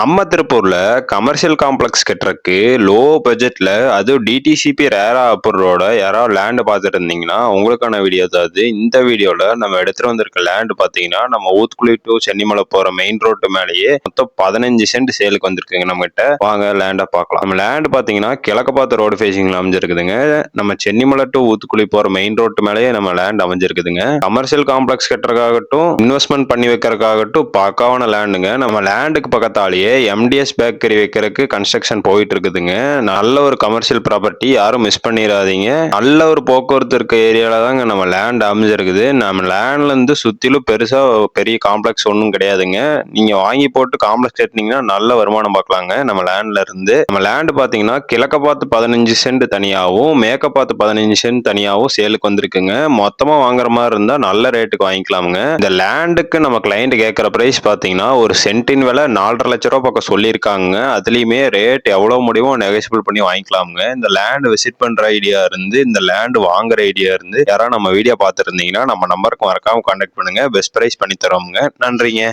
நம்ம திருப்பூர்ல commercial complex கட்டுறக்கு low பட்ஜெட்ல அதுவும் டிடிசிபி ரேரா அப்ரூவோட யாராவது லேண்ட் பார்த்துட்டு இருந்தீங்கன்னா உங்களுக்கான வீடியோ தான் அது. இந்த வீடியோல நம்ம எடுத்துட்டு வந்திருக்க லேண்ட் பார்த்தீங்கன்னா நம்ம ஊத்துக்குளி டு சென்னிமலை போற மெயின் ரோட்டு மேலேயே மொத்தம் 15 சென்ட் சேலுக்கு வந்திருக்குங்க நம்ம கிட்ட. வாங்க லேண்டை பார்க்கலாம். நம்ம லேண்ட் பார்த்தீங்கன்னா கிழக்கு பார்த்த ரோடு ஃபேசிங்ல அமைஞ்சிருக்குதுங்க. நம்ம சென்னிமலை டு ஊத்துக்குளி போற மெயின் ரோட்டு மேலேயே நம்ம லேண்ட் அமைஞ்சிருக்குதுங்க. கமர்ஷியல் காம்ப்ளெக்ஸ் கட்டுறதுக்காகட்டும் இன்வெஸ்ட்மெண்ட் பண்ணி வைக்கிறதுக்காகட்டும் பக்காவான லேண்டுங்க. நம்ம லேண்டுக்கு பக்கத்தாலேயே எம்டிஎஸ் பேக்கரி வைக்கிறதுக்கு கன்ஸ்ட்ரக்ஷன் போயிட்டு இருக்குதுங்க. நல்ல ஒரு கமர்ஷியல் ப்ராப்பர்ட்டி, யாரும் மிஸ் பண்ணிடாதீங்க. நல்ல ஒரு போக்குவரத்து இருக்க ஏரியால தாங்க நம்ம லேண்ட் அமைஞ்சிருக்குது. நம்ம லேண்ட்ல இருந்து சுத்திலும் பெருசா பெரிய காம்ப்ளெக்ஸ் ஒன்றும் கிடையாதுங்க. நீங்க வாங்கி போட்டு காம்ப்ளெக்ஸ் கட்டினீங்கன்னா நல்ல வருமானம் பார்க்கலாங்க. நம்ம லேண்ட்ல இருந்து நம்ம லேண்ட் பாத்தீங்கன்னா கிழக்க பார்த்து 15 சென்ட் தனியாகவும் மேற்க பார்த்து 15 சென்ட் தனியாகவும் சேலுக்கு வந்திருக்குங்க. மொத்தமா வாங்குற மாதிரி இருந்தா நல்ல ரேட்டுக்கு வாங்கிக்கலாமுங்க. இந்த லேண்டுக்கு நம்ம கிளைண்ட் கேட்கிற பிரைஸ் பாத்தீங்கன்னா ஒரு சென்டின் விலை 4,50,000 ரூபாய் பக்கம் சொல்லியிருக்காங்க. அதுலயுமே ரேட் எவ்வளவு முடியுமோ நெகோசியபிள் பண்ணி வாங்கிக்கலாமுங்க. இந்த லேண்ட் விசிட் பண்ற ஐடியா இருந்து இந்த லேண்ட் வாங்குற ஐடியா இருந்து யாராவது நம்ம வீடியோ பார்த்துட்டு இருந்தீங்கன்னா நம்ம நம்பருக்கு மறக்காம கான்டாக்ட் பண்ணுங்க. பெஸ்ட் பிரைஸ் பண்ணி தரோமுங்க. நன்றிங்க.